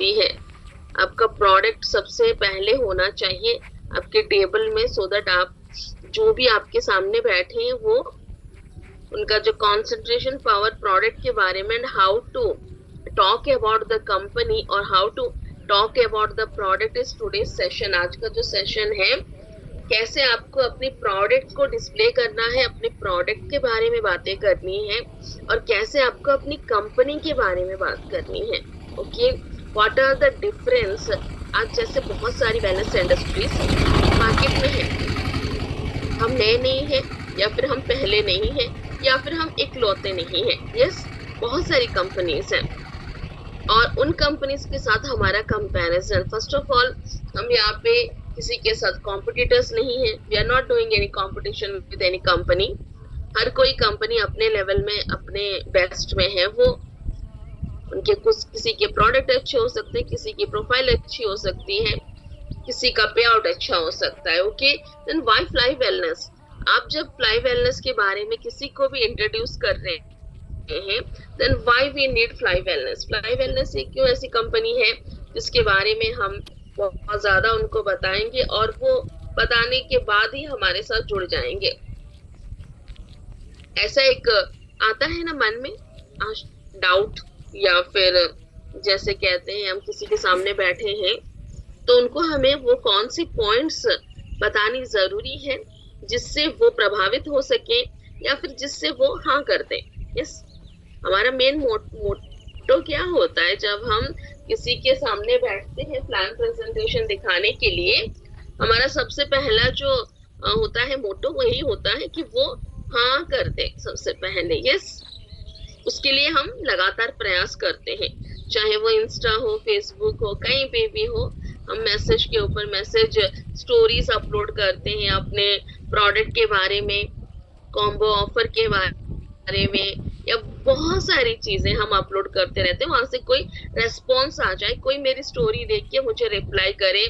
है। आपका प्रोडक्ट सबसे पहले होना चाहिए आपके टेबल में, सो दैट आप जो भी आपके सामने बैठे हैं वो उनका जो कंसंट्रेशन पावर प्रोडक्ट के बारे में, how to talk about the company और how to talk about the product is today session. आज का जो सेशन है, कैसे आपको अपनी प्रोडक्ट को डिस्प्ले करना है, अपने प्रोडक्ट के बारे में बातें करनी है और कैसे आपको अपनी कंपनी के बारे में बात करनी है। Okay, what are the difference. आज जैसे बहुत सारी वेलनेस इंडस्ट्रीज मार्केट में है, हम नए नहीं है या फिर हम पहले नहीं है या फिर हम इकलौते नहीं है। यस, बहुत सारी कंपनीज हैं और उन कंपनीज के साथ हमारा कंपैरिजन, फर्स्ट ऑफ ऑल हम यहाँ पे किसी के साथ कॉम्पिटिटर्स नहीं है। We are not doing any competition with any company. हर कोई कंपनी अपने लेवल में अपने बेस्ट में है। वो उनके कुछ, किसी के प्रोडक्ट अच्छे हो सकते हैं, किसी की प्रोफाइल अच्छी हो सकती है, किसी का पे आउट अच्छा हो सकता है। Okay, then why fly wellness. आप जब फ्लाई वेलनेस के बारे में किसी को भी इंट्रोड्यूस कर रहे हैं, then why we need fly wellness. Fly wellness एक क्यों ऐसी कंपनी है जिसके बारे में हम बहुत ज्यादा उनको बताएंगे और वो बताने के बाद ही हमारे साथ जुड़ जाएंगे। ऐसा एक आता है ना मन में डाउट, या फिर जैसे कहते हैं हम किसी के सामने बैठे हैं तो उनको हमें वो कौन सी पॉइंट्स बतानी जरूरी है जिससे वो प्रभावित हो सके या फिर जिससे वो हाँ कर दे। यस, हमारा मेन मोटो क्या होता है जब हम किसी के सामने बैठते हैं प्लान प्रेजेंटेशन दिखाने के लिए, हमारा सबसे पहला जो होता है मोटो वही होता है कि वो हाँ कर दे सबसे पहले। यस, उसके लिए हम लगातार प्रयास करते हैं, चाहे वो इंस्टा हो, फेसबुक हो, कहीं पे भी हो। हम मैसेज के ऊपर मैसेज, स्टोरीज अपलोड करते हैं अपने प्रोडक्ट के बारे में, कॉम्बो ऑफर के बारे में, या बहुत सारी चीजें हम अपलोड करते रहते हैं। वहां से कोई रेस्पॉन्स आ जाए, कोई मेरी स्टोरी देख के मुझे रिप्लाई करे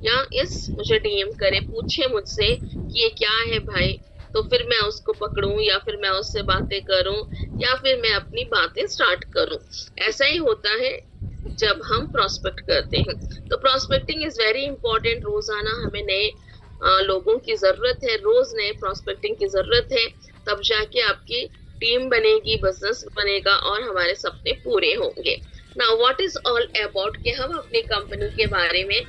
या यस मुझे डीएम करे, पूछे मुझसे कि ये क्या है भाई, तो फिर मैं उसको पकड़ूं या फिर मैं उससे बातें करूं या फिर मैं अपनी बातें स्टार्ट करूं। ऐसा ही होता है जब हम प्रोस्पेक्ट करते हैं। तो प्रोस्पेक्टिंग इज वेरी इंपॉर्टेंट। रोजाना हमें नए लोगों की जरूरत है, रोज नए प्रोस्पेक्टिंग की जरूरत है, तब जाके आपकी टीम बनेगी, बिजनेस बनेगा और हमारे सपने पूरे होंगे। Now what is all about कि हम अपनी कंपनी के बारे में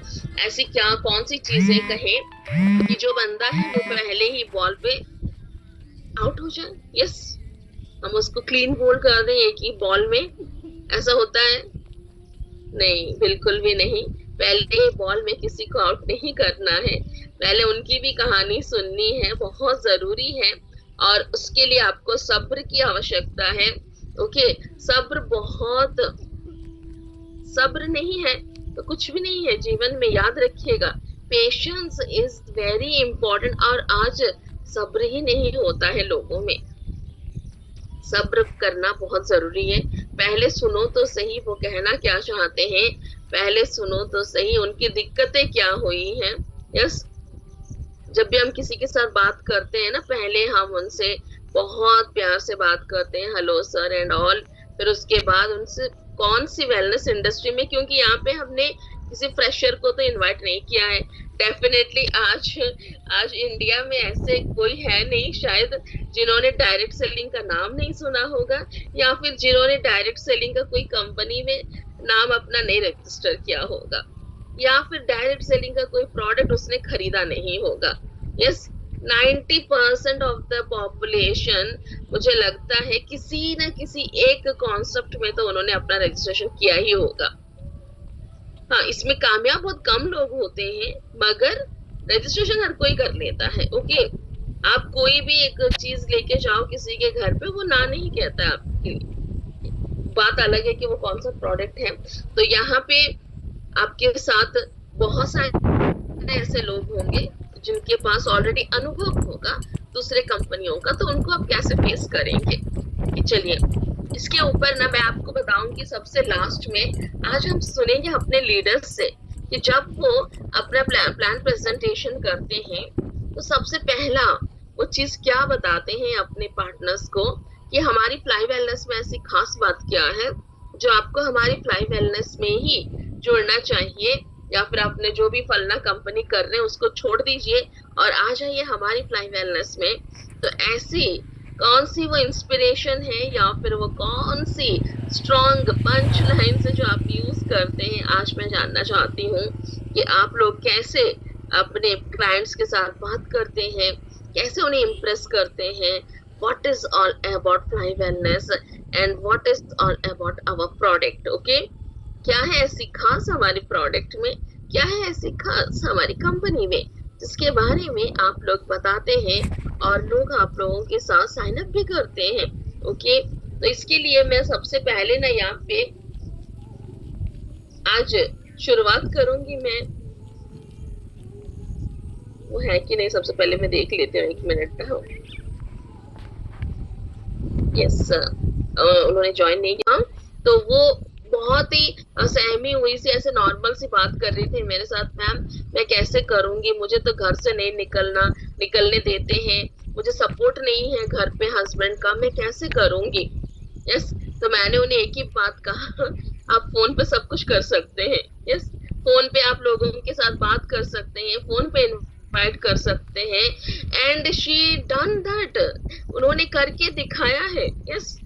ऐसी क्या कौन सी चीजें कहें कि जो बंदा है वो पहले ही बॉल पे आउट हो जाए। यस, हम उसको क्लीन बोल्ड कर दें एक ही बॉल में, ऐसा होता है? नहीं, बिल्कुल भी नहीं। पहले बॉल में किसी को आउट नहीं करना है, पहले उनकी भी कहानी सुननी है, बहुत जरूरी है और उसके लिए आपको सब्र की आवश्यकता है। ओके, सब्र बहुत, सब्र नहीं है तो कुछ भी नहीं है जीवन में, याद रखिएगा। पेशेंस इज वेरी इंपॉर्टेंट और आज सब्र ही नहीं होता है लोगों में। सब्र करना बहुत जरूरी है। पहले सुनो तो सही वो कहना क्या चाहते हैं, पहले सुनो तो सही उनकी दिक्कतें क्या हुई हैं। यस, जब भी हम किसी के साथ बात करते हैं ना, पहले हम उनसे बहुत प्यार से बात करते हैं, हेलो सर एंड ऑल। फिर उसके बाद उनसे कौन सी वेलनेस इंडस्ट्री में, क्योंकि यहाँ पे हमने किसी फ्रेशर को तो इनवाइट नहीं किया है। डेफिनेटली आज इंडिया में ऐसे कोई है नहीं शायद जिन्होंने डायरेक्ट सेलिंग का नाम नहीं सुना होगा या फिर जिन्होंने डायरेक्ट सेलिंग का कोई कंपनी में नाम अपना नहीं रजिस्टर किया होगा या फिर डायरेक्ट सेलिंग का कोई प्रोडक्ट उसने खरीदा नहीं होगा। यस, 90% ऑफ द पॉपुलेशन मुझे लगता है किसी न किसी एक कॉन्सेप्ट में तो उन्होंने अपना रजिस्ट्रेशन किया ही होगा। हाँ, इसमें कामयाब बहुत कम लोग होते हैं मगर रजिस्ट्रेशन हर कोई कर लेता है। ओके, आप कोई भी एक चीज लेके जाओ किसी के घर पे, वो ना नहीं कहता आपके लिए, बात अलग है कि वो कौन सा प्रोडक्ट है। तो यहाँ पे आपके साथ बहुत सारे ऐसे लोग होंगे जिनके पास ऑलरेडी अनुभव होगा दूसरे कंपनियों का, तो उनको आप कैसे फेस करेंगे। चलिए, इसके ऊपर ना मैं आपको बताऊंगी सबसे लास्ट में। आज हम सुनेंगे अपने लीडर्स से कि जब वो अपना प्लान प्रेजेंटेशन करते हैं तो सबसे पहला वो चीज क्या बताते हैं अपने पार्टनर्स को कि हमारी फ्लाई वेलनेस में ऐसी खास बात क्या है जो आपको हमारी फ्लाई वेलनेस में ही जुड़ना चाहिए, या फिर आपने जो भी फलना कंपनी कर रहे हैं उसको छोड़ दीजिए और आ जाइए हमारी फ्लाई वेलनेस में। तो ऐसी कौन सी वो इंस्पिरेशन है या फिर वो कौन सी स्ट्रॉन्ग पंच लाइन से जो आप यूज करते हैं, आज मैं जानना चाहती हूँ कि आप लोग कैसे अपने क्लाइंट्स के साथ बात करते हैं, कैसे उन्हें इम्प्रेस करते हैं। What is all about Fly Wellness and what is all about our product? Okay, क्या है ऐसी खास हमारे प्रोडक्ट में, क्या है ऐसी खास हमारी कंपनी में जिसके बारे में आप लोग बताते हैं और लोग आप लोगों के साथ साइन अप भी करते हैं। ओके, तो इसके लिए मैं सबसे पहले ना यहाँ पे आज शुरुआत करूंगी। मैं वो है कि नहीं, सबसे पहले मैं देख लेती हूँ, 1 मिनट ना। यस, उन्होंने ज्वाइन नहीं किया। तो वो बहुत ही सहमी हुई सी ऐसे नॉर्मल सी बात कर रही थी मेरे साथ, मैम मैं कैसे करूंगी, मुझे तो घर से नहीं निकलने देते हैं, मुझे सपोर्ट नहीं है घर पे हस्बैंड का, मैं कैसे करूंगी। यस, तो मैंने उन्हें एक ही बात कहा, आप फोन पे सब कुछ कर सकते हैं। यस, फोन पे आप लोगों के साथ बात कर सकते हैं, फोन पे इनवाइट कर सकते हैं, एंड शी डन दैट, उन्होंने करके दिखाया है। Yes,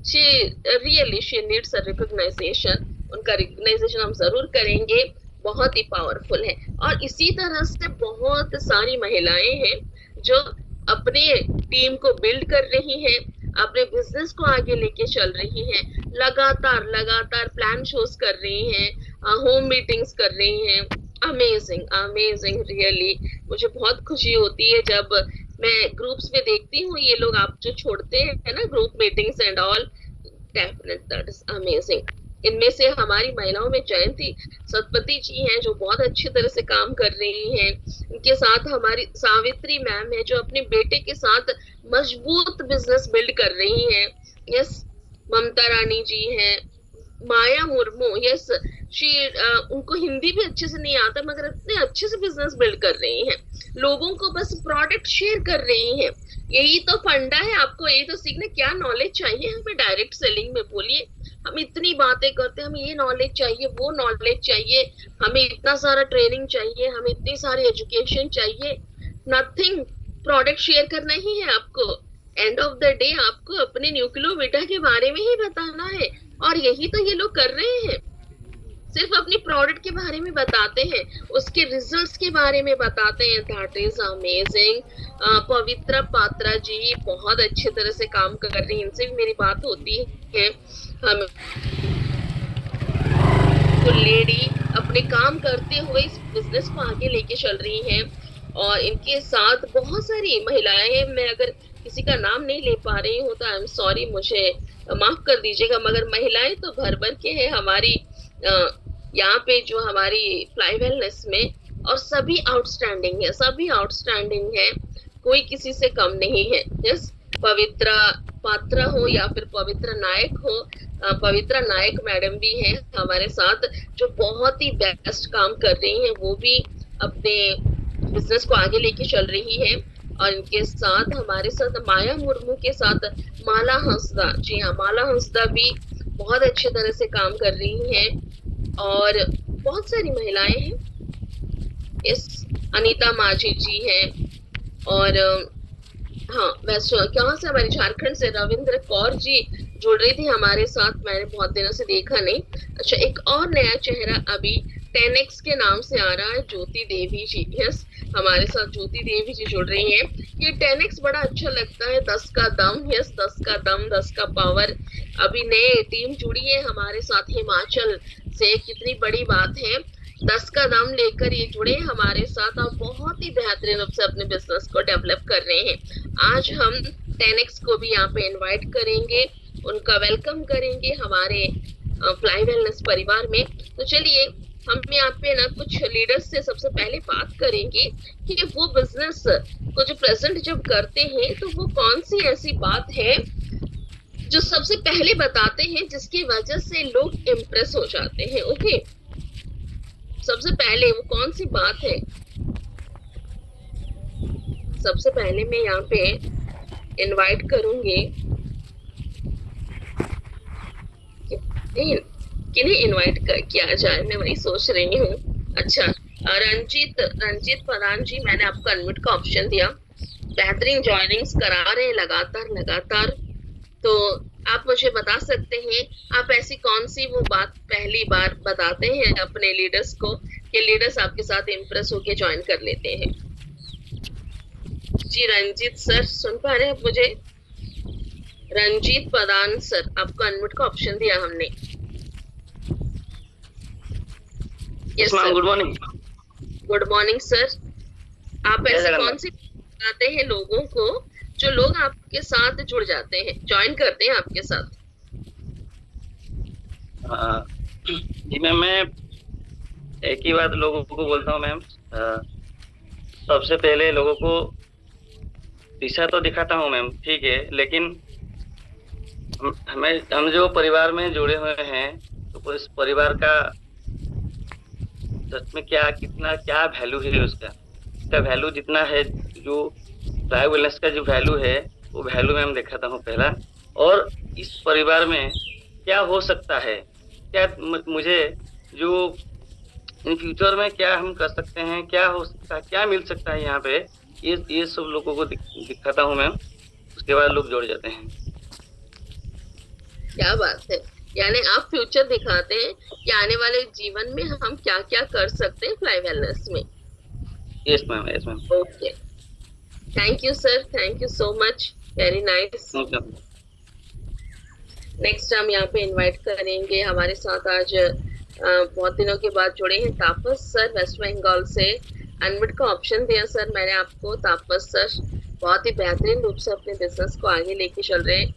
she really she needs a recognisation, उनका रिकॉग्नाइजेशन हम जरूर करेंगे, बहुत ही पावरफुल है। और इसी तरह से बहुत सारी महिलाएं हैं जो अपने टीम को बिल्ड कर रही हैं, अपने बिजनेस को आगे लेके चल रही हैं, लगातार प्लान शोज कर रही हैं, होम मीटिंग्स कर रही हैं। अमेजिंग रियली, मुझे बहुत खुशी होती है जब मैं ग्रुप्स में देखती हूँ ये लोग आप जो छोड़ते हैं ना group meetings and all, definite that is amazing. इनमें से हमारी महिलाओं में जयंती सतपति जी हैं जो बहुत अच्छी तरह से काम कर रही हैं। इनके साथ हमारी सावित्री मैम है जो अपने बेटे के साथ मजबूत बिजनेस बिल्ड कर रही हैं। यस, ममता रानी जी हैं, माया मुर्मू, यस शी, उनको हिंदी भी अच्छे से नहीं आता मगर इतने अच्छे से बिजनेस बिल्ड कर रही हैं, लोगों को बस प्रोडक्ट शेयर कर रही हैं। यही तो फंडा है, आपको यही तो सीखना, क्या नॉलेज चाहिए हमें डायरेक्ट सेलिंग में, बोलिए। हम इतनी बातें करते हैं, हमें ये नॉलेज चाहिए, वो नॉलेज चाहिए, हमें इतना सारा ट्रेनिंग चाहिए, हमें इतनी सारी एजुकेशन चाहिए, नथिंग। प्रोडक्ट शेयर करना ही है आपको, एंड ऑफ द डे आपको अपने न्यूक्लियो बेटा के बारे में ही बताना है, और यही तो ये लोग कर रहे हैं। सिर्फ अपनी प्रोडक्ट के बारे में बताते हैं, उसके रिजल्ट्स के बारे में बताते हैं। That is amazing. Pavitra Patra ji बहुत अच्छे तरह से काम कर रही हैं, इनसे भी मेरी बात होती है। हम तो लेडी अपने काम करते हुए इस बिजनेस को आगे लेके चल रही हैं, और इनके साथ बहुत सारी महिलाएं हैं। मैं अगर किसी का नाम नहीं ले पा रही हूँ तो आई एम सॉरी, मुझे माफ कर दीजिएगा, मगर महिलाएं तो भर भर के है हमारी यहाँ पे जो हमारी फ्लाई वेलनेस में, और सभी आउटस्टैंडिंग है, कोई किसी से कम नहीं है। यस, पवित्रा पात्रा हो या फिर पवित्रा नायक हो, पवित्रा नायक मैडम भी हैं हमारे साथ जो बहुत ही बेस्ट काम कर रही हैं, वो भी अपने बिजनेस को आगे लेके चल रही है। और इनके साथ हमारे साथ माया मुर्मू के साथ माला हंसदा, जी हाँ, माला हंसदा भी बहुत अच्छे तरह से काम कर रही हैं, और बहुत सारी महिलाएं हैं। इस अनीता माझी जी हैं, और हाँ, वैसे कहाँ से, हमारे झारखंड से रविंद्र कौर जी जुड़ रही थी हमारे साथ, मैंने बहुत दिनों से देखा नहीं। अच्छा, एक और नया चेहरा अभी 10x के नाम से आ रहा है, ज्योति देवी जी। यस, हमारे साथ ज्योति देवी जी जुड़ रही हैं। ये 10x बड़ा अच्छा लगता है, 10 का दम। यस, 10 का दम, 10 का पावर। अभी नए टीम जुड़ी है हमारे साथ हिमाचल से, कितनी बड़ी बात है, 10 का दम लेकर ये जुड़े हमारे साथ और बहुत ही बेहतरीन रूप से अपने बिजनेस को डेवलप कर रहे हैं। आज हम 10x को भी यहाँ पे इनवाइट करेंगे, उनका वेलकम करेंगे हमारे फ्लाई वेलनेस परिवार में। तो चलिए हम यहाँ पे ना कुछ लीडर्स से सबसे पहले बात करेंगे कि वो बिजनेस को जो प्रेजेंट जब करते हैं तो वो कौन सी ऐसी बात है जो सबसे पहले बताते हैं जिसकी वजह से लोग इम्प्रेस हो जाते हैं। ओके, सबसे पहले वो कौन सी बात है? सबसे पहले मैं यहाँ पे इनवाइट करूंगी किन्हें इनवाइट किया जाए, मैं वही सोच रही हूँ। अच्छा, रंजीत रंजीत प्रधान जी, मैंने आपको अनम्यूट का ऑप्शन दिया। बेहतरीन जॉइनिंग्स करा रहे हैं लगातार लगातार। तो आप मुझे बता सकते हैं, आप ऐसी कौन सी वो बात पहली बार बताते हैं अपने लीडर्स को कि लीडर्स आपके साथ इम्प्रेस होके ज्वाइन कर लेते हैं? जी रंजीत सर, सुन पा रहे हैं आप मुझे? रंजीत प्रधान सर, आपको अनम्यूट का ऑप्शन दिया हमने। Yes sir, good morning. Good morning sir. आप ऐसे कौन सी बताते हैं लोगों को जो लोग आपके साथ जुड़ जाते हैं, ज्वाइन करते हैं आपके साथ? जी मैम, मैं एक ही बात लोगों को बोलता हूँ मैम। सबसे पहले लोगों को दिशा तो दिखाता हूँ मैम, ठीक है, लेकिन हम जो परिवार में जुड़े हुए हैं, तो उस परिवार का सच में क्या वैल्यू है उसका वैल्यू जितना है, जो ट्राइब वेलनेस का जो वैल्यू है, वो वैल्यू मैं दिखाता हूँ पहला। और इस परिवार में क्या हो सकता है, क्या मुझे जो इन फ्यूचर में क्या हम कर सकते हैं, क्या हो सकता है, क्या मिल सकता है यहाँ पे, ये सब लोगों को दिखाता हूँ मैम। उसके बाद लोग जुड़ जाते हैं। क्या बात है, यानी आप फ्यूचर दिखाते हैं कि आने वाले जीवन में हम क्या क्या कर सकते हैं फ्लाई वेलनेस में। Yes ma'am, yes ma'am. Okay, thank you sir, thank you so much, very nice. Next हम यहाँ पे इनवाइट करेंगे, हमारे साथ आज बहुत दिनों के बाद जुड़े हैं तापस सर, वेस्ट बंगाल से। अनम्यूट का ऑप्शन दिया सर मैंने आपको। तापस सर बहुत ही बेहतरीन रूप से अपने बिजनेस को आगे लेके चल रहे हैं,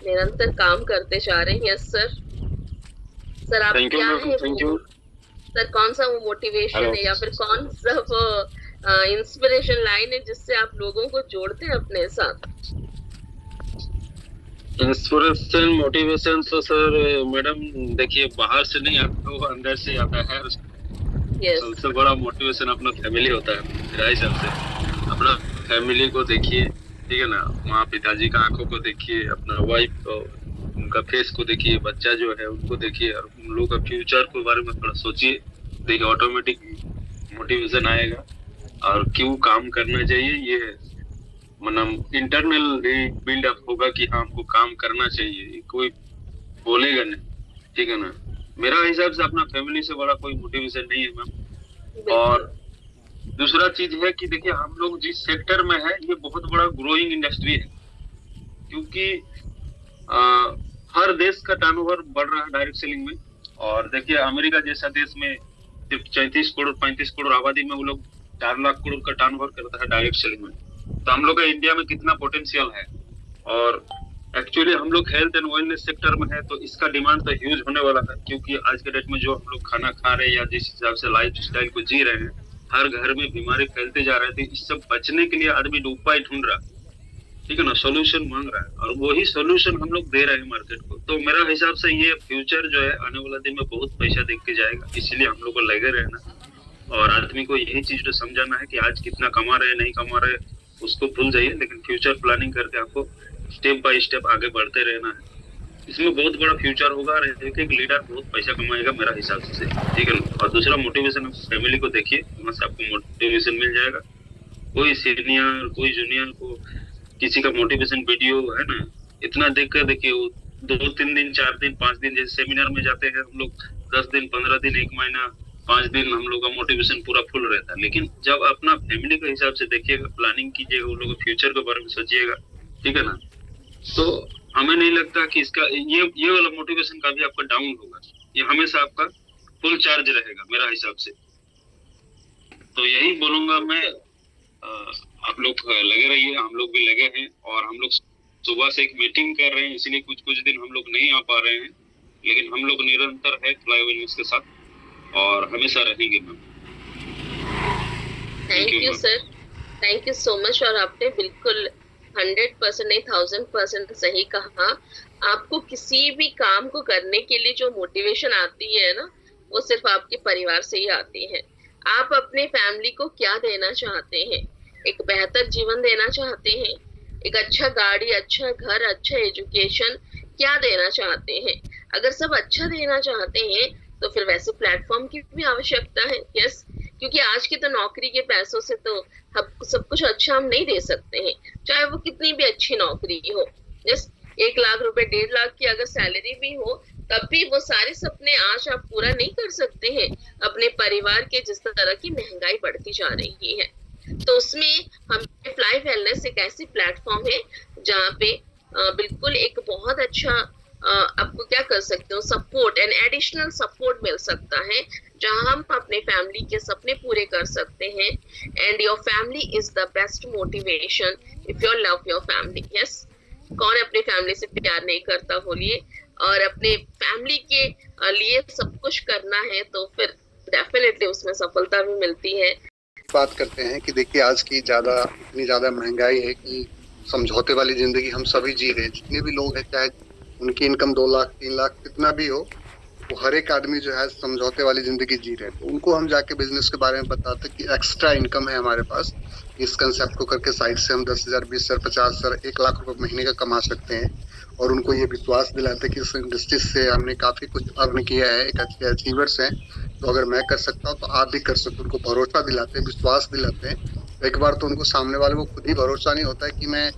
निरंतर काम करते जा रहे हैं। Yes sir. सर आप क्या है सर, कौन सा वो मोटिवेशन है या फिर कौन सा वो इंस्पिरेशन लाइन है जिससे आप लोगों को जोड़ते हैं अपने साथ? इंस्पिरेशन मोटिवेशन तो सर मैडम देखिए, बाहर से नहीं आता, वो अंदर से आता है। सबसे बड़ा मोटिवेशन अपना फैमिली होता है मेरा हिसाब से। अपना फैमिली को देखिए, ठीक है ना, माँ पिताजी का आंखों को देखिए, अपना वाइफ को, उनका फेस को देखिए, बच्चा जो है उनको देखिए, और उन लोगों का फ्यूचर के बारे में थोड़ा सोचिए। देखिए ऑटोमेटिक मोटिवेशन आएगा और क्यों काम करना चाहिए, ये मतलब इंटरनल बिल्डअप होगा कि हाँ हमको काम करना चाहिए, कोई बोलेगा नहीं, ठीक है ना। मेरा हिसाब से अपना फैमिली से बड़ा कोई मोटिवेशन नहीं है मैम। और दूसरा चीज है कि देखिए हम लोग जिस सेक्टर में है, ये बहुत बड़ा ग्रोइंग इंडस्ट्री है, क्योंकि हर देश का टर्नओवर बढ़ रहा है डायरेक्ट सेलिंग में। और देखिए अमेरिका जैसा देश में सिर्फ 34 करोड़ 35 करोड़ आबादी में वो लोग 4 लाख करोड़ का टर्नओवर करता है डायरेक्ट सेलिंग में। तो हम लोग का इंडिया में कितना पोटेंशियल है। और एक्चुअली हम लोग हेल्थ एंड वेलनेस सेक्टर में है, तो इसका डिमांड तो ह्यूज होने वाला है, क्योंकि आज के डेट में जो हम लोग खाना खा रहे हैं या जिस हिसाब से लाइफ स्टाइल को जी रहे हैं, हर घर में बीमारी फैलते जा रहे थे। इस सब बचने के लिए आदमी उपाय ढूंढ रहा है, ठीक है ना, सोल्यूशन मांग रहा है, और वही सोल्यूशन हम लोग दे रहे हैं मार्केट को। तो मेरा हिसाब से ये फ्यूचर जो है आने वाला दिन में बहुत पैसा देख के जाएगा, इसलिए हम लोग को लगे रहना। और आदमी को यही चीज तो समझाना है कि आज कितना कमा रहे नहीं कमा रहे उसको भूल जाइए, लेकिन फ्यूचर प्लानिंग करके आपको स्टेप बाय स्टेप आगे बढ़ते रहना है। इसमें बहुत बड़ा फ्यूचर होगा और एक एक लीडर बहुत पैसा कमाएगा मेरा हिसाब से, ठीक है ना। और दूसरा मोटिवेशन, फैमिली को देखिए, वहां से आपको मोटिवेशन मिल जाएगा। कोई सीनियर कोई जूनियर को किसी का मोटिवेशन वीडियो है ना, इतना देख कर देखिए, 2-3 दिन 4 दिन 5 दिन, जैसे सेमिनार में जाते हैं हम लोग 10 दिन 15 दिन 1 महीना 5 दिन, हम लोग का मोटिवेशन पूरा फुल रहता है। लेकिन जब अपना फैमिली के हिसाब से देखिएगा, प्लानिंग कीजिएगा, उन लोगों फ्यूचर के बारे में सोचिएगा, ठीक है ना, तो हमें नहीं लगता कि इसका ये वाला मोटिवेशन का भी आपका डाउन होगा। ये हमेशा आपका फुल चार्ज रहेगा मेरा हिसाब से। तो यही बोलूंगा मैं, आप लोग लगे रहिए, हम लोग भी लगे हैं। और हम लोग सुबह से एक मीटिंग कर रहे हैं, इसलिए कुछ दिन हम लोग नहीं आ पा रहे हैं, लेकिन हम लोग निरंतर है फ्लाई वेलनेस के साथ और हमेशा रहेंगे ma'am. Thank you sir, thank you so much. और आपने बिल्कुल 100% नहीं 1000% सही कहा। आपको किसी भी काम को करने के लिए जो मोटिवेशन आती है ना, वो सिर्फ आपके परिवार से ही आती है। आप अपने फैमिली को क्या देना चाहते हैं? एक बेहतर जीवन देना चाहते हैं, एक अच्छा गाड़ी, अच्छा घर, अच्छा एजुकेशन, क्या देना चाहते हैं? अगर सब अच्छा देना चाहते हैं तो फिर वैसे प्लेटफॉर्म की भी आवश्यकता है। यस, क्योंकि आज की तो नौकरी के पैसों से तो हम सब कुछ अच्छा हम नहीं दे सकते हैं, चाहे वो कितनी भी अच्छी नौकरी हो। यस, 1 लाख रुपए 1.5 लाख की अगर सैलरी भी हो, तब भी वो सारे सपने आज आप पूरा नहीं कर सकते हैं अपने परिवार के, जिस तरह की महंगाई बढ़ती जा रही है। तो उसमें हम फ्लाई वेलनेस एक ऐसी प्लेटफॉर्म है जहाँ पे बिल्कुल एक बहुत अच्छा आपको क्या कर सकते हो, सपोर्ट एंड एडिशनल सपोर्ट मिल सकता है, जहां हम अपने फैमिली के सपने पूरे कर सकते हैं। And your family is the best motivation if you love your family. Yes, कौन अपनी फैमिली से प्यार नहीं करता बोलिए, और अपने फैमिली के लिए सब कुछ करना है तो फिर डेफिनेटली उसमें सफलता भी मिलती है। बात करते हैं कि देखिए आज की इतनी ज्यादा महंगाई है कि समझौते वाली जिंदगी हम सभी जी रहे हैं। जितने भी लोग हैं, चाहे उनकी इनकम 2 लाख 3 लाख कितना भी हो, वो हर एक आदमी जो है समझौते वाली जिंदगी जी रहे हैं। तो उनको हम जाके बिजनेस के बारे में बताते कि एक्स्ट्रा इनकम है हमारे पास, इस कंसेप्ट को करके साइड से हम 10,000 20,000 50,000 1 लाख रुपए महीने का कमा सकते हैं। और उनको ये विश्वास दिलाते कि इस इंडस्ट्री से हमने काफी कुछ अर्न किया है, एक अच्छे अचीवर्स हैं, तो अगर मैं कर सकता हूँ तो आप भी कर सकते हो। उनको भरोसा दिलाते हैं, विश्वास दिलाते हैं। एक बार तो उनको सामने वाले को खुद ही भरोसा नहीं होता है कि मैं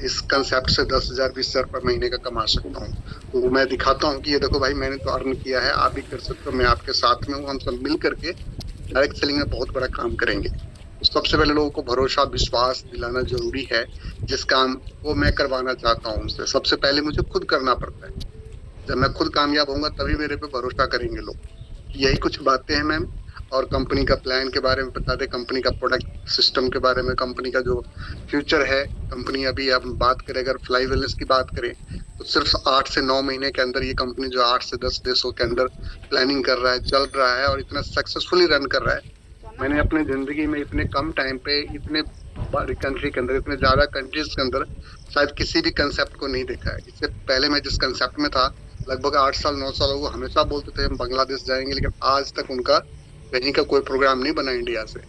इस कंसेप्ट से 10,000 20,000 रुपए महीने का कमा सकता हूँ। तो मैं दिखाता हूँ कि ये देखो भाई, मैंने तो अर्न किया है, आप भी कर सकते हो, मैं आपके साथ में हूँ, हम सब मिल करके डायरेक्ट सेलिंग में बहुत बड़ा काम करेंगे। तो सबसे पहले लोगों को भरोसा विश्वास दिलाना जरूरी है। जिस काम को मैं करवाना चाहता हूँ उनसे सबसे पहले मुझे खुद करना पड़ता है। जब मैं खुद कामयाब होऊंगा तभी मेरे पे भरोसा करेंगे लोग। यही कुछ बातें हैं मैम। और कंपनी का प्लान के बारे में बता दें, कंपनी का प्रोडक्ट सिस्टम के बारे में, कंपनी का जो फ्यूचर है। कंपनी अभी हम बात करें, अगर फ्लाई वेलनेस की बात करें तो सिर्फ 8 से 9 महीने के अंदर ये कंपनी जो 8 से 10 देशों के अंदर प्लानिंग कर रहा है, चल रहा है और इतना सक्सेसफुली रन कर रहा है। मैंने अपनी जिंदगी में इतने कम टाइम पे इतने बड़ी कंट्री के अंदर, इतने ज्यादा कंट्रीज के अंदर शायद किसी भी कंसेप्ट को नहीं देखा है। इससे पहले मैं जिस कंसेप्ट में था, लगभग 8 साल 9 साल वो हमेशा बोलते थे हम बांग्लादेश जाएंगे, लेकिन आज तक उनका कहीं का कोई प्रोग्राम नहीं बना इंडिया से।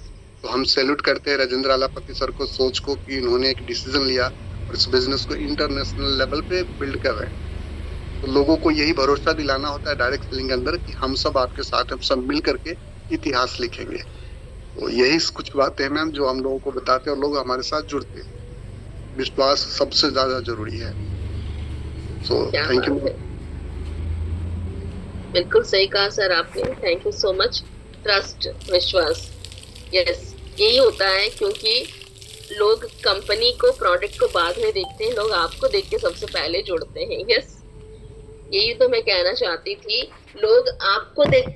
तो हम सैल्यूट करते हैं राजेंद्र आलापति सर को, सोच को, कि इन्होंने एक डिसीजन लिया और इस बिजनेस को इंटरनेशनल लेवल पे बिल्ड कर रहे हैं। तो लोगों को यही भरोसा दिलाना होता है डायरेक्ट सेलिंग के अंदर कि हम सब आपके साथ, हम सब मिल करके इतिहास लिखेंगे। तो यही कुछ बातें हैं मैम जो हम लोगों को बताते हैं और लोग हमारे साथ जुड़ते हैं। विश्वास सबसे ज्यादा जरूरी है। So thank you. बिल्कुल सही कहा सर आपने, thank you so much. Trust, विश्वास, यस, यही होता है। क्योंकि लोग कंपनी को, प्रोडक्ट को बाद में देखते हैं, लोग आपको देख के सबसे पहले जुड़ते हैं। यस, यही तो मैं कहना चाहती थी, लोग आपको देख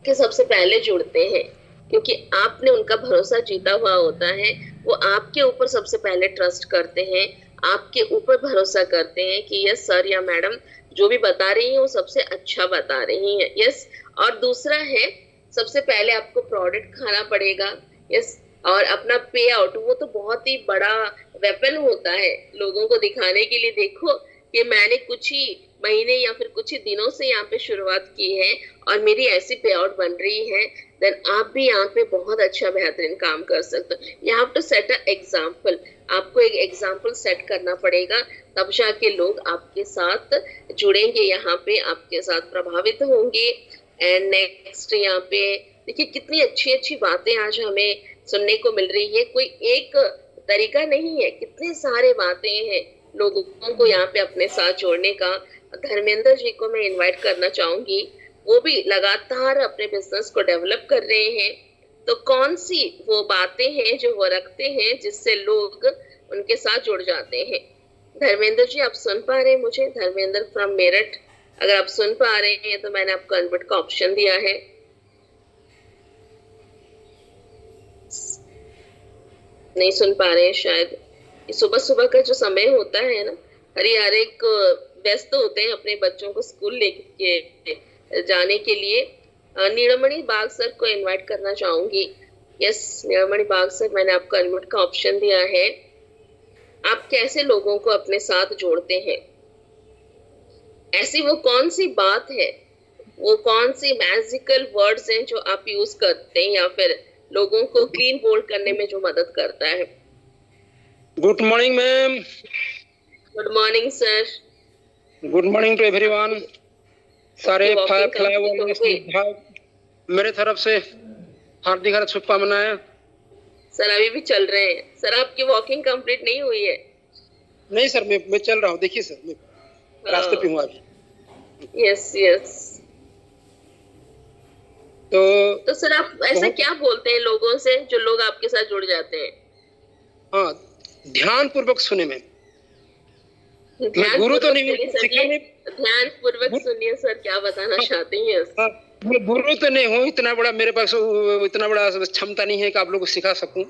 के सबसे पहले जुड़ते हैं क्योंकि आपने उनका भरोसा जीता हुआ होता है। वो आपके ऊपर सबसे पहले ट्रस्ट करते हैं, आपके ऊपर भरोसा करते हैं कि यस सर या मैडम जो भी बता रही है वो सबसे अच्छा बता रही है। यस, और दूसरा है, सबसे पहले आपको प्रोडक्ट खाना पड़ेगा। यस, और अपना पे आउट, वो तो बहुत ही बड़ा वेपन होता है लोगों को दिखाने के लिए। देखो कि मैंने कुछ ही महीने या फिर कुछ ही दिनों से यहाँ पे शुरुआत की है और मेरी ऐसी पे आउट बन रही है, देन आप भी यहाँ पे बहुत अच्छा बेहतरीन काम कर सकते हो। You have to set a example. आपको एक एग्जाम्पल सेट करना पड़ेगा, तब जाके लोग आपके साथ जुड़ेंगे, यहाँ पे आपके साथ प्रभावित होंगे। एंड नेक्स्ट यहाँ पे देखिए कितनी अच्छी अच्छी बातें आज हमें सुनने को मिल रही है। कोई एक तरीका नहीं है, कितने सारे बातें हैं लोगों को यहाँ पे अपने साथ जोड़ने का। धर्मेंद्र जी को मैं इनवाइट करना चाहूंगी, वो भी लगातार अपने बिजनेस को डेवलप कर रहे हैं। तो कौन सी वो बातें हैं जो वो रखते हैं जिससे लोग उनके साथ जुड़ जाते हैं। धर्मेंद्र जी, आप सुन पा रहे हैं मुझे? धर्मेंद्र फ्रॉम मेरठ, अगर आप सुन पा रहे हैं तो मैंने आपको अनम्यूट का ऑप्शन दिया है। नहीं सुन पा रहे हैं शायद। सुबह सुबह का जो समय होता है ना, हर एक व्यस्त होते हैं अपने बच्चों को स्कूल लेके जाने के लिए। नीलमणि बाग सर को इनवाइट करना चाहूंगी। यस नीलमणि बाग सर, मैंने आपको अनम्यूट का ऑप्शन दिया है। आप कैसे लोगों को अपने साथ जोड़ते हैं? ऐसी वो कौन सी बात है, वो कौन सी मैजिकल वर्ड्स हैं जो आप यूज करते हैं या फिर लोगों को क्लीन बोल्ड करने में जो मदद करता है? Good morning ma'am. Good morning sir. Good morning to everyone. सारे walking फायर complete फ्लाई हो गई। मेरे तरफ से हार्दिक हार्दिक शुभकामनाएं। सर अभी भी चल रहे हैं सर, आपकी वॉकिंग कंप्लीट नहीं हुई है? नहीं सर, मैं चल रहा हूँ, देखिए सर मैं रास्ते पे हूँ अभी। Yes yes. तो सर आप ऐसा क्या बोलते हैं लोगों से जो लोग आपके साथ जुड़ जाते हैं? हाँ, ध्यान पूर्वक सुने में। मैं गुरु तो नहीं हूँ, ध्यान पूर्वक सुनिए सर, क्या बताना चाहते हैं? हाँ, मैं गुरु तो नहीं हूँ, इतना बड़ा मेरे पास इतना बड़ा क्षमता नहीं है कि आप लोगों को सिखा सकूं,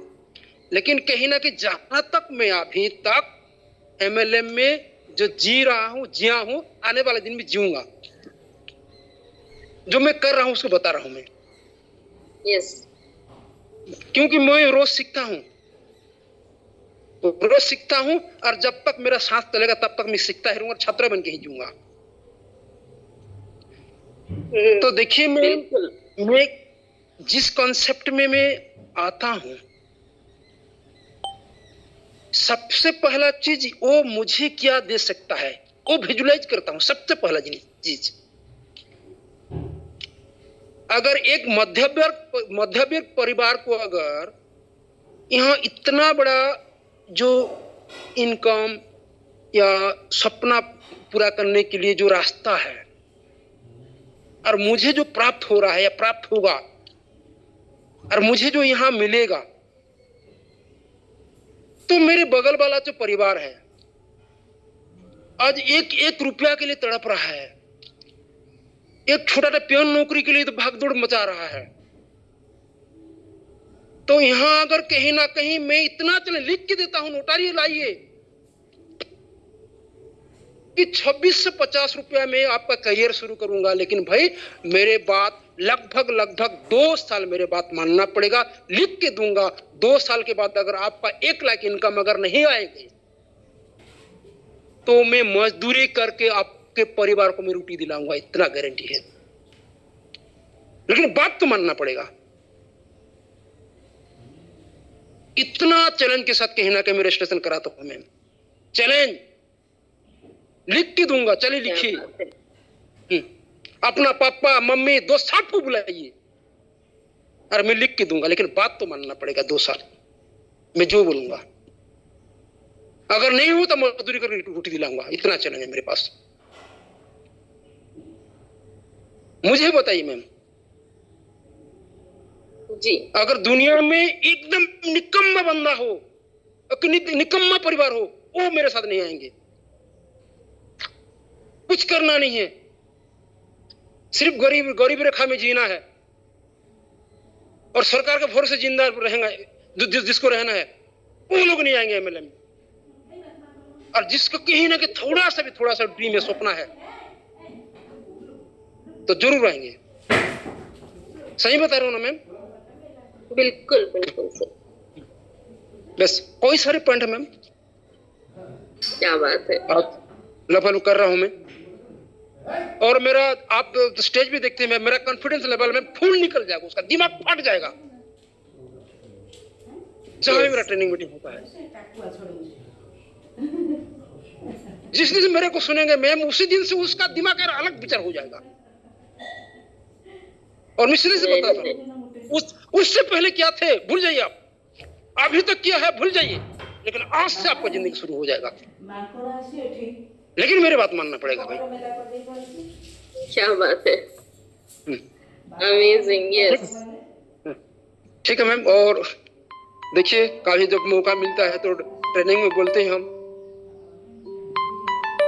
लेकिन कहीं ना कहीं जहां तक मैं अभी तक MLM में जो जी रहा हूँ, जिया हूँ, आने वाले दिन में जीऊंगा। जो मैं कर रहा हूँ उसको बता रहा हूँ मैं। यस। क्योंकि मैं रोज सीखता हूँ, रोज सीखता हूँ, और जब तक मेरा सांस चलेगा तब तक मैं सीखता ही रहूंगा, छात्र बन के ही जीऊंगा। तो देखिए, मैं जिस कॉन्सेप्ट में मैं आता हूँ, सबसे पहला चीज वो मुझे क्या दे सकता है वो विजुलाइज करता हूं। सबसे पहला चीज, अगर एक मध्यवर्ग परिवार को अगर यहाँ इतना बड़ा जो इनकम या सपना पूरा करने के लिए जो रास्ता है, और मुझे जो प्राप्त हो रहा है या प्राप्त होगा, और मुझे जो यहाँ मिलेगा, तो मेरे बगल वाला जो परिवार है आज एक रुपया के लिए तड़प रहा है, एक छोटा सा पियोन नौकरी के लिए तो भागदौड़ मचा रहा है। तो यहां अगर कहीं ना कहीं मैं इतना चले लिख के देता हूं, नोटारी लाइए कि 26 से 50 रुपया में आपका करियर शुरू करूंगा, लेकिन भाई मेरे बात लगभग 2 साल मेरे बात मानना पड़ेगा, लिख के दूंगा। 2 साल के बाद अगर आपका 1 लाख इनकम अगर नहीं आएगी तो मैं मजदूरी करके आपके परिवार को मैं रोटी दिलाऊंगा, इतना गारंटी है। लेकिन बात तो मानना पड़ेगा। इतना चैलेंज के साथ कहीं ना कहीं मैं रजिस्ट्रेशन कराता हूं। मैं चैलेंज लिख के दूंगा, चलिए लिखिए, अपना पापा मम्मी दोस्त सबको बुलाइए, और मैं लिख के दूंगा, लेकिन बात तो मानना पड़ेगा। 2 साल मैं जो बोलूंगा, अगर नहीं हो तो मजदूरी करके रोटी दिलाऊंगा, इतना चैलेंज है मेरे पास। मुझे बताइए मैम जी, अगर दुनिया में एकदम निकम्मा बंदा हो, निकम्मा परिवार हो, वो मेरे साथ नहीं आएंगे। कुछ करना नहीं है, सिर्फ गरीब रेखा में जीना है, और सरकार के भरोसे जिंदा रहेगा जिसको रहना है, वो लोग नहीं आएंगे MLM में। और जिसको कहीं ना कहीं थोड़ा सा ड्रीम है, सपना है, तो जरूर आएंगे। सही बता रहा हूं ना मैम? बिल्कुल बिल्कुल सर। बस कोई सारे पॉइंट है मैम। क्या बात है। लेवल कर रहा हूं मैं, और मेरा आप स्टेज पे देखते हैं मेरा कॉन्फिडेंस लेवल में फूल निकल जाएगा, उसका दिमाग फट जाएगा जहां भी मेरा ट्रेनिंग मीटिंग होता है। जिस दिन से मेरे को सुनेंगे मैम, उसी दिन से उसका दिमाग अलग विचार हो जाएगा। और मैं सीधे से बताता हूं, उससे पहले क्या थे भूल जाइए आप, अभी तक क्या है भूल जाइए, लेकिन आज से आपका जिंदगी शुरू हो जाएगा। लेकिन मेरी बात मानना पड़ेगा भाई। क्या बात है, अमेजिंग। यस, ठीक है मैम। और देखिए, कभी जब मौका मिलता है तो ट्रेनिंग में बोलते हैं हम,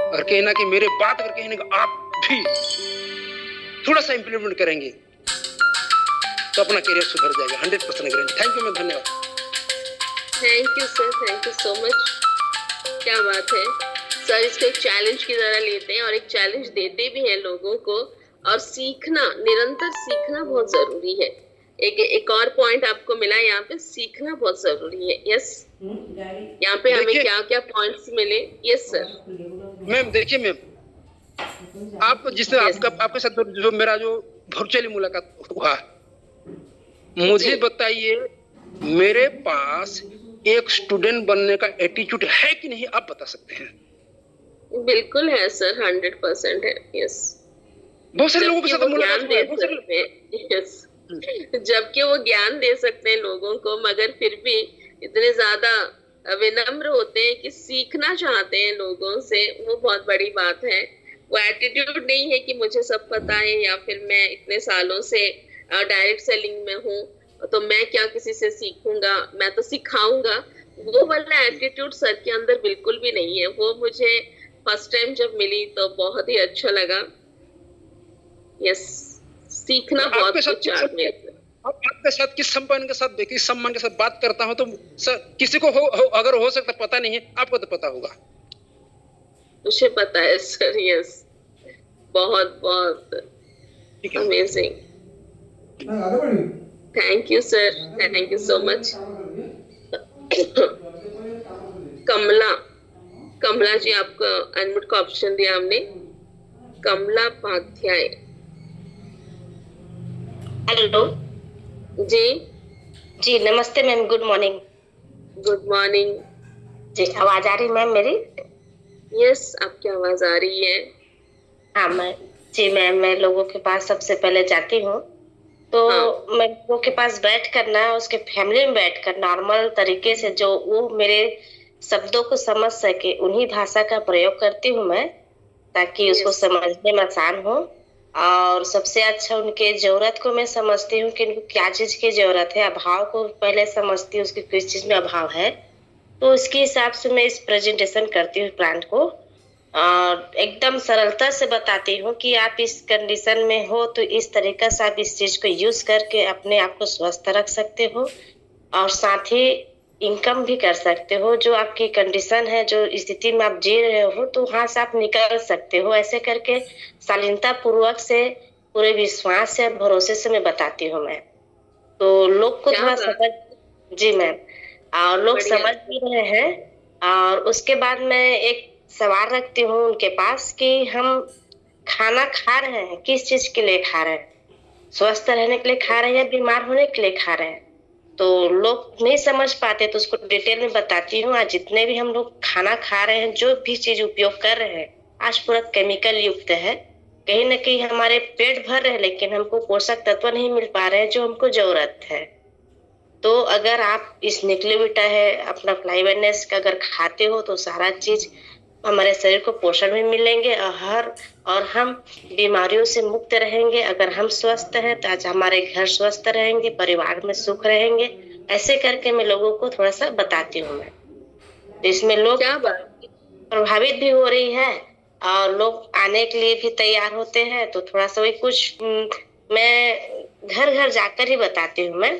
और कहीं ना कहीं मेरे बात करके कहीं ना आप भी थोड़ा सा इंप्लीमेंट करेंगे तो अपना करियर सुधर जाएगा, 100% गारंटी। थैंक यू मैम, धन्यवाद। Thank you sir, thank you so much. क्या बात है सर, इसको एक चैलेंज की तरह लेते हैं और एक चैलेंज देते भी हैं लोगों को, और सीखना, निरंतर सीखना बहुत जरूरी है। एक और पॉइंट आपको मिला यहाँ पे, सीखना बहुत जरूरी है। यस, यहाँ पे हमें क्या क्या पॉइंट्स मिले? Yes sir. मैम देखिए मैम, आप जिसने आपके साथ जो मेरा जो वर्चुअली मुलाकात हुआ, मुझे बताइए मेरे पास एक स्टूडेंट बनने का एटीट्यूड है कि नहीं, आप बता सकते हैं? बिल्कुल है सर, 100% है। यस, बहुत सारे लोगों के जबकि साथ वो मुलाकात ज्ञान हुआ है, दे बहुत सारे सकते हैं। यस, जबकि वो ज्ञान दे सकते हैं लोगों को, मगर फिर भी इतने ज्यादा विनम्र होते हैं कि सीखना चाहते हैं लोगों से। वो बहुत बड़ी बात है। वो एटीट्यूड नहीं है कि मुझे सब पता है, या फिर मैं इतने सालों से डायरेक्ट सेलिंग में हूँ तो मैं क्या किसी से सीखूंगा, मैं तो सिखाऊंगा। वो वाला एटीट्यूड सर के अंदर बिल्कुल भी नहीं है। वो मुझे फर्स्ट टाइम जब मिली तो बहुत ही अच्छा लगा। यस, सीखना आपके बहुत साथ कुछ है मेरे से। आपके साथ किस सम्मान के साथ बात करता हूँ तो सर किसी को अगर हो सकता पता नहीं है, आपको तो पता होगा। मुझे पता है सर। यस, बहुत बहुत ठीक है। Amazing. Thank you sir, thank you so much. Kamala, Kamala ji, आपको अनम्यूट का ऑप्शन दिया हमने। कमला पाध्याय। हेलो जी जी, नमस्ते ma'am, good morning. Good morning. जी, आवाज आ रही मैम मेरी? यस, आपकी आवाज आ रही है। हाँ मैम, मैं लोगों के पास सबसे पहले जाती हूँ तो मैं लोगों के पास बैठ कर ना, उसके फैमिली में बैठ कर नॉर्मल तरीके से जो वो मेरे शब्दों को समझ सके उन्हीं भाषा का प्रयोग करती हूँ मैं, ताकि उसको समझने में आसान हो। और सबसे अच्छा उनके जरूरत को मैं समझती हूँ कि उनको क्या चीज की जरूरत है, अभाव को पहले समझती हूँ, उसकी किस चीज में अभाव है, तो उसके हिसाब से मैं इस प्रेजेंटेशन करती हूँ प्लांट को। और एकदम सरलता से बताती हूँ कि आप इस कंडीशन में हो तो इस तरीके से आप इस चीज को यूज करके अपने आप को स्वस्थ रख सकते हो और साथ ही इनकम भी कर सकते हो। जो आपकी कंडीशन है, जो स्थिति में आप जी रहे हो, तो वहां से आप निकल सकते हो। ऐसे करके शालीनता पूर्वक से, पूरे विश्वास से, भरोसे से मैं बताती हूँ मैं, तो लोग को थोड़ा समझ। जी मैम, और लोग समझ भी रहे हैं। और उसके बाद मैं एक सवाल रखती हूँ उनके पास कि हम खाना खा रहे हैं किस चीज के लिए खा रहे हैं, स्वस्थ रहने के लिए खा रहे हैं या बीमार होने के लिए खा रहे हैं। तो लोग नहीं समझ पाते तो उसको डिटेल में बताती हूँ। आज जितने भी हम लोग खाना खा रहे हैं, जो भी चीज उपयोग कर रहे हैं, आज पूरा केमिकल युक्त है। कहीं ना कहीं हमारे पेट भर रहे हैं लेकिन हमको पोषक तत्व नहीं मिल पा रहे हैं जो हमको जरूरत है। तो अगर आप इस निकलेविटा है अपना फ्लाइवेनेस का अगर खाते हो तो सारा चीज हमारे शरीर को पोषण भी मिलेंगे और हम बीमारियों से मुक्त रहेंगे। अगर हम स्वस्थ हैं तो आज हमारे घर स्वस्थ रहेंगे, परिवार में सुख रहेंगे। ऐसे करके मैं लोगों को थोड़ा सा बताती हूँ मैं, तो इसमें लोग प्रभावित भी हो रही है और लोग आने के लिए भी तैयार होते हैं। तो थोड़ा सा वही कुछ मैं घर घर जाकर ही बताती हूँ मैं।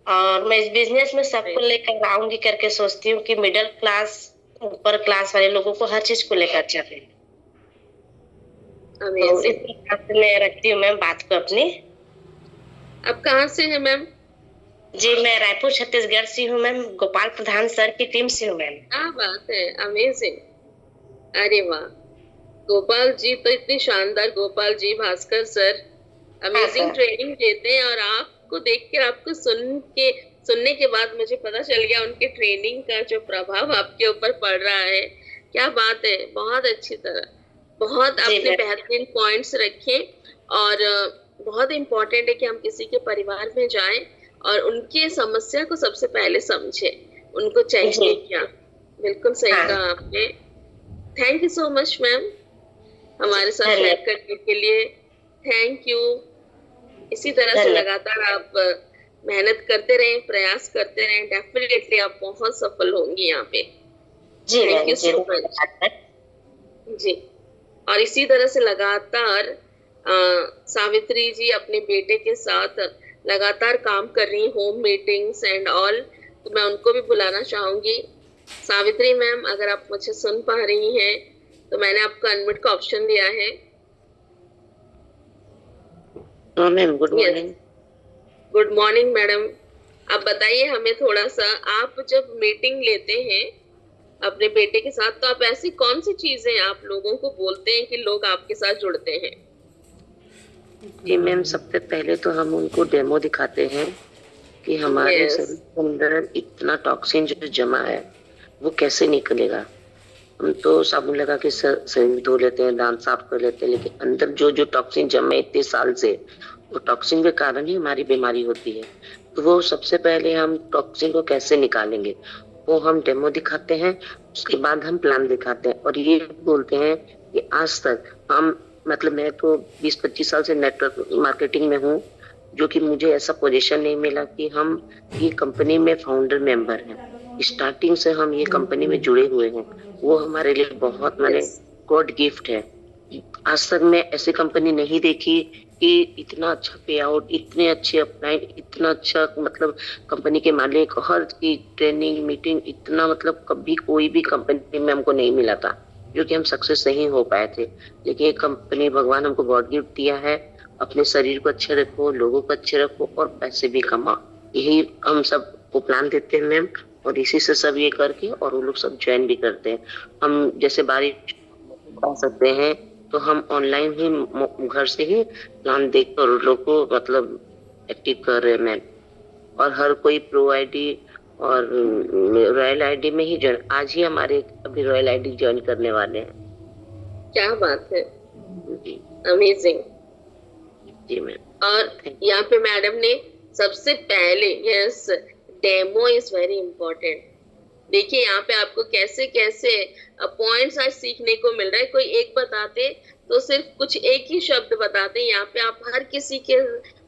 और मैं इस बिजनेस में सबको लेकर आऊंगी करके सोचती हूँ कि मिडिल क्लास, ऊपर क्लास वाले लोगों को हर चीज को लेकर चले। तो इस प्रकार से मैं रखती हूँ मैम बात को अपनी। आप कहाँ से हैं मैम? जी, मैं रायपुर छत्तीसगढ़ से हूँ मैम, गोपाल प्रधान सर की टीम से हूँ मैम। क्या बात है, अमेजिंग। अरे वाह, गोपाल जी तो इतनी शानदार। Gopal ji, Bhaskar sir amazing training देते हैं। और आपको देख के, आपको सुनने के बाद मुझे पता चल गया उनके ट्रेनिंग का जो प्रभाव आपके ऊपर पड़ रहा है। क्या बात है, बहुत अच्छी तरह, बहुत आपने बेहतरीन पॉइंट्स रखे। और बहुत इम्पोर्टेंट है कि हम किसी के परिवार में जाएं और उनके समस्या को सबसे पहले समझें, उनको चाहिए क्या। बिल्कुल सही कहा आपने। Thank you so much ma'am, हमारे साथ शेयर करने के लिए। Thank you. इसी तरह से लगातार आप मेहनत करते रहें, प्रयास करते रहें, डेफिनेटली आप बहुत सफल होंगी यहाँ पे। थैंक यू सो मच जी। और इसी तरह से लगातार सावित्री जी अपने बेटे के साथ लगातार काम कर रही, होम मीटिंग्स एंड ऑल। तो मैं उनको भी बुलाना चाहूंगी। सावित्री मैम, अगर आप मुझे सुन पा रही हैं तो मैंने आपको अनम्यूट का ऑप्शन दिया है। Ma'am, good morning. Good morning madam. आप बताइए हमें थोड़ा सा, आप जब मीटिंग लेते हैं अपने बेटे के साथ, तो आप ऐसी कौन सी चीजें आप लोगों को बोलते हैं कि लोग आपके साथ जुड़ते हैं? जी मैम, सबसे पहले तो हम उनको डेमो दिखाते हैं कि हमारे शरीर के अंदर इतना टॉक्सिन जो जमा है वो कैसे निकलेगा। हम तो साबुन लगा के शरीर धो लेते हैं, दांत साफ कर लेते हैं, लेकिन अंदर जो जो टॉक्सिन जमे इतने साल से, वो टॉक्सिन के कारण ही हमारी बीमारी होती है। तो वो सबसे पहले हम टॉक्सिन को कैसे निकालेंगे, वो हम डेमो दिखाते हैं, उसके बाद हम प्लान दिखाते हैं। और ये बोलते हैं कि आज तक हम, मतलब मैं तो 20-25 साल से नेटवर्क मार्केटिंग में हूँ, जो कि मुझे ऐसा पोजीशन नहीं मिला कि हम ये कंपनी में फाउंडर मेंबर हैं। स्टार्टिंग से हम ये कंपनी में जुड़े हुए हैं, वो हमारे लिए बहुत मैंने गॉड गिफ्ट है। आज तक मैं ऐसी कंपनी नहीं देखी कि इतना अच्छा पे आउट, इतने अच्छे अपलाइन, इतना अच्छा, मतलब कंपनी के मालिक, हर की ट्रेनिंग मीटिंग, इतना मतलब कभी कोई भी कंपनी में हमको नहीं मिला था, जो कि हम सक्सेस नहीं हो पाए थे। लेकिन ये कंपनी, भगवान हमको गॉड गिफ्ट दिया है, अपने शरीर को अच्छे रखो, लोगों को अच्छे रखो और पैसे भी कमाओ, यही हम सब को प्लान देते हैं मैम। और इसी से सब ये करके और वो लोग सब ज्वाइन भी करते हैं। हम जैसे बारिश आ सकते हैं तो हम ऑनलाइन ही घर से ही प्लान देखकर उन लोग को मतलब एक्टिव कर रहे हैं मैम। और हर कोई प्रो आईडी और रॉयल आईडी में ही ज्वाइन, आज ही हमारे अभी रॉयल आईडी ज्वाइन करने वाले हैं। क्या बात है, अमेजिंग जी मैम। और यहाँ पे मैडम ने सबसे पहले, yes, demo is very important. देखिए यहाँ पे आपको कैसे कैसे पॉइंट्स आज सीखने को मिल रहा है। कोई एक बताते तो सिर्फ कुछ एक ही शब्द बताते, यहाँ पे आप हर किसी के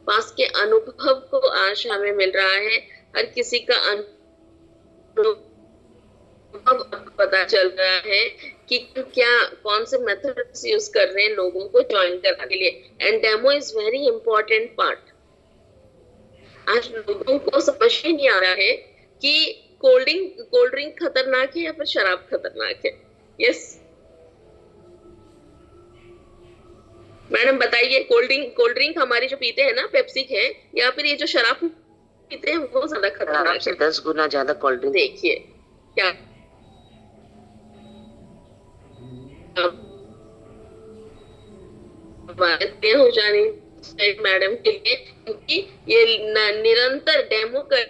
पास के अनुभव को आज हमें मिल रहा है, हर किसी का अनुभव पता चल रहा है कि क्या कौन से मेथड्स यूज कर रहे हैं लोगों को ज्वाइन करने के लिए। And demo is very important part. आज लोगों को समझ ही नहीं आ रहा है कि कोल्ड ड्रिंक खतरनाक है या फिर शराब खतरनाक है। यस मैडम बताइए, कोल्ड ड्रिंक हमारी जो पीते हैं ना, पेप्सी है, या फिर ये जो शराब पीते हैं वो ज्यादा खतरनाक है? 10 गुना ज्यादा कोल्ड ड्रिंक। देखिए क्या बातें हो जानी मैडम के लिए, क्योंकि ये निरंतर डेमो कर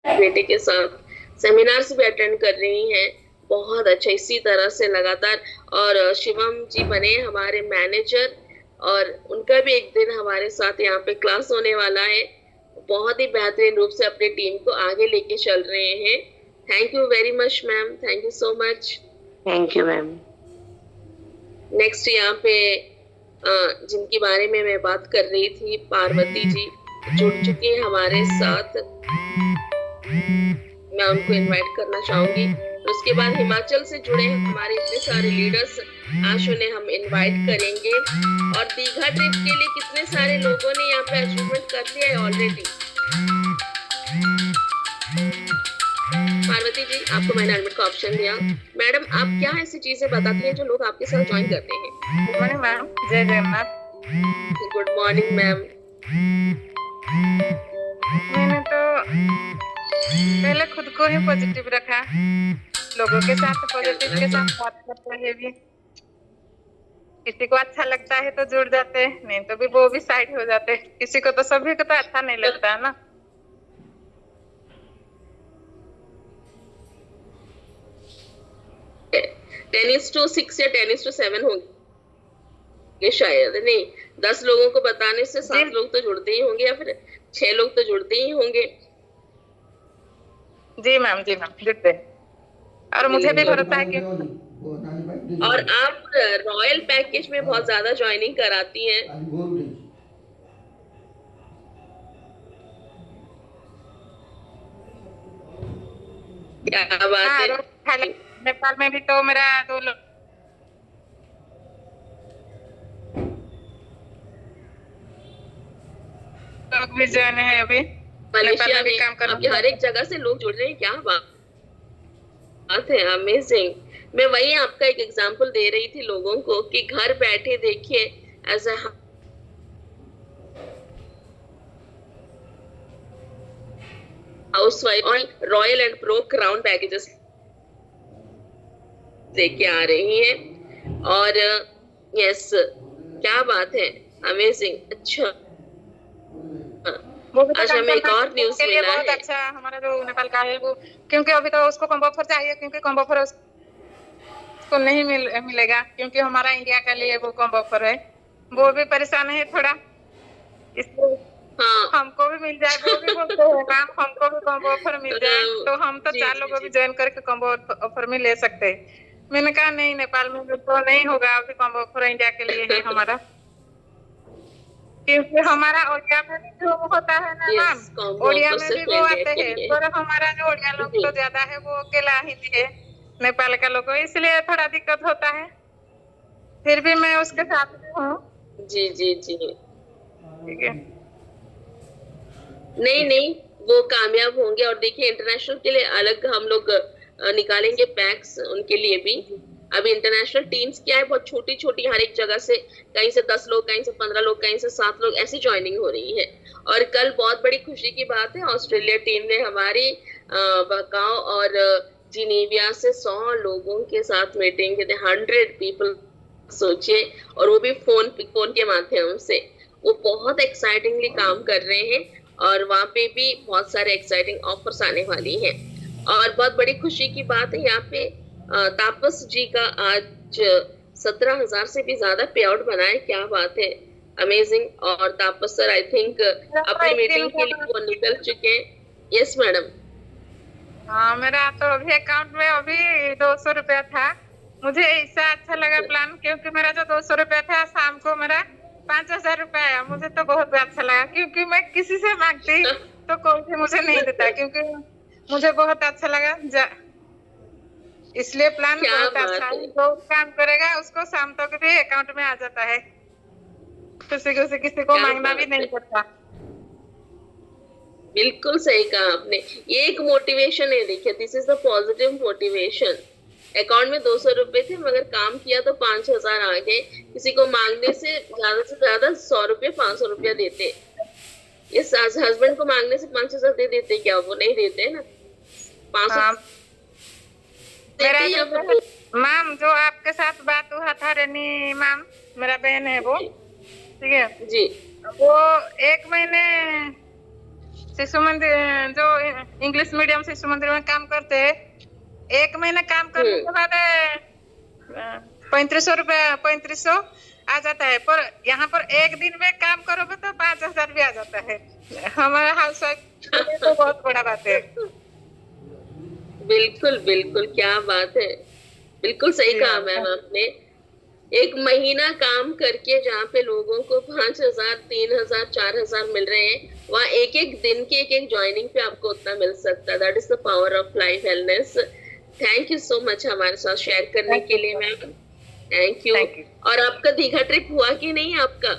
बेटे के साथ सेमिनार्स भी अटेंड कर रही हैं। बहुत अच्छा, इसी तरह से लगातार। और शिवम जी बने हमारे मैनेजर, और उनका भी एक दिन हमारे साथ यहाँ पे क्लास होने वाला है। बहुत ही बेहतरीन रूप से अपनी टीम को आगे लेके चल रहे हैं। Thank you very much ma'am, thank you so much. Thank you ma'am. Next यहाँ पे जिनके बारे में मैं बात कर रही थी, पार्वती जी जुड़ चुके हैं हमारे साथ। मैं उनको इनवाइट करना चाहूंगी। उसके बाद हिमाचल से जुड़े हमारे इतने सारे लीडर्स, आज उन्हें हम इनवाइट करेंगे। और दीघा ट्रिप के लिए कितने सारे लोगों ने यहाँ पे अचीवमेंट कर लिया है ऑलरेडी। पार्वती जी, आपको मैंने एडमिट का ऑप्शन दिया। मैडम, आप क्या ऐसी चीजें बताती हैं जो लोग आपके साथ ज्वाइन करते हैं? गुड मॉर्निंग मैम, जय जगन्नाथ। Good morning ma'am. मैंने तो पहले खुद को ही पॉजिटिव रखा, लोगों के साथ पॉजिटिव के साथ बात करते हुए भी किसी को अच्छा लगता है तो जुड़ जाते, नहीं तो भी वो भी साइड हो जाते। किसी को तो, सभी को तो अच्छा नहीं लगता है ना। 10:6 या 10:7 होंगे शायद, नहीं 10 लोगों को बताने से 7 लोग तो जुड़ते ही होंगे या फिर 6 लोग तो जुड़ते ही होंगे। जी मैम जुड़ते हैं और मुझे भी भरोसा है कि और आप रॉयल पैकेज में बहुत ज्यादा ज्वाइनिंग कराती हैं। क्या बात है। नेपाल में भी तो मेरा 2 लोग भी ज्वाइन है अभी। मलेशिया में काम कर हर एक जगह से लोग जुड़ रहे हैं, क्या बात है, अमेजिंग। मैं वही आपका एक एग्जांपल दे रही थी लोगों को कि घर बैठे देखिए एज अ हाउसवाइफ और royal and pro crown packages लेके आ रही हैं और यस क्या बात है, अमेजिंग। अच्छा आज हमें एक और न्यूज़ मिला बहुत है। अच्छा हमारा जो नेपाल का है वो, क्योंकि अभी तो उसको कॉम्बो ऑफर चाहिए, क्योंकि कॉम्बो ऑफर उसको नहीं मिलेगा, क्योंकि हमारा इंडिया के लिए वो कॉम्बो ऑफर है। वो भी परेशान है थोड़ा, इसलिए हाँ हमको भी मिल जाए, वो भी बोलते हैं मैम हमको भी कॉम्बो ऑफर मिल जाए, तो हम तो 4 लोगों भी ज्वाइन करके कॉम्बो ऑफर में ले सकते हैं। मैंने कहा नहीं, नेपाल में तो नहीं होगा अभी कॉम्बो ऑफर, इंडिया के लिए है हमारा, क्योंकि हमारा ओडिया में भी जो होता है ना मैम, ओडिया में भी वो आते हैं, पर हमारा जो ओडिया लोग तो ज्यादा है वो अकेला हिंदी है नेपाल का लोग, इसलिए थोड़ा दिक्कत होता है। फिर भी मैं उसके साथ हूँ। जी ठीक है, नहीं वो कामयाब होंगे। और देखिए इंटरनेशनल के लिए अलग हम लोग निकालेंगे पैक्स उनके लिए भी। अभी इंटरनेशनल टीम्स क्या है, बहुत छोटी छोटी हर एक जगह से, कहीं से 10 लोग, कहीं से 15 लोग, कहीं से 7 लोग, ऐसी ज्वाइनिंग हो रही है। और कल बहुत बड़ी खुशी की बात है, ऑस्ट्रेलिया टीम ने हमारी बकाओ और जिनीविया से 100 लोगों के साथ मीटिंग की, 100 पीपल सोचिए, और वो भी फोन के माध्यम से। वो बहुत एक्साइटिंगली काम कर रहे हैं और वहाँ पे भी बहुत सारे एक्साइटिंग ऑफर्स आने वाली हैं। और बहुत बड़ी खुशी की बात है, यहाँ पे तापस जी का आज 17,000 से भी ज्यादा पे आउट बना है, क्या बात है, अमेजिंग। और तापस सर आई थिंक अपनी मीटिंग के लिए वो निकल चुके हैं। Yes madam. हाँ मेरा तो अभी अकाउंट में अभी 200 रुपया था। मुझे ऐसा अच्छा लगा प्लान, क्योंकि मेरा जो 200 रुपया था शाम को मेरा 5,000 रुपया आया। मुझे तो बहुत अच्छा लगा, क्योंकि मैं किसी से मांगती तो कोई भी मुझे नहीं देता, क्योंकि मुझे बहुत अच्छा लगा, इसलिए प्लान बहुत अच्छा है। जो काम करेगा उसको शाम तक भी अकाउंट में आ जाता है, किसी को मांगना भी नहीं पड़ता। बिल्कुल सही कहा आपने, ये एक मोटिवेशन है। देखिए this is the positive motivation. Account में 200 रुपए थे, मगर काम किया तो 5,000 आ गए। किसी को मांगने से ज्यादा 100 रुपए 500 रुपया देते। ये हस्बैंड को मांगने से 5,000 दे देते क्या? वो नहीं देते ना। 500 मैम जो आपके साथ बात हुआ था रेनी मैम, मेरा बहन है वो, ठीक है जी, वो 1 महीने शिशु मंदिर, जो इंग्लिश मीडियम शिशु मंदिर में काम करते हैं, 1 महीने काम करने के बाद 3500 रुपया 3500 आ जाता है। पर यहाँ पर 1 दिन में काम करोगे तो 5,000 भी आ जाता है। हमारा हाउस वाइफ तो बहुत बड़ा बात है। बिल्कुल बिल्कुल, क्या बात है, बिल्कुल सही कहा मैम आपने। 1 महीना काम करके जहाँ पे लोगों को 5,000 3,000 4,000 मिल रहे हैं, वहाँ एक दिन के एक ज्वाइनिंग पे आपको उतना मिल सकता है। That is the power of life wellness. Thank you so much हमारे साथ शेयर करने के लिए मैम, थैंक यू। और आपका दीघा ट्रिप हुआ कि नहीं आपका?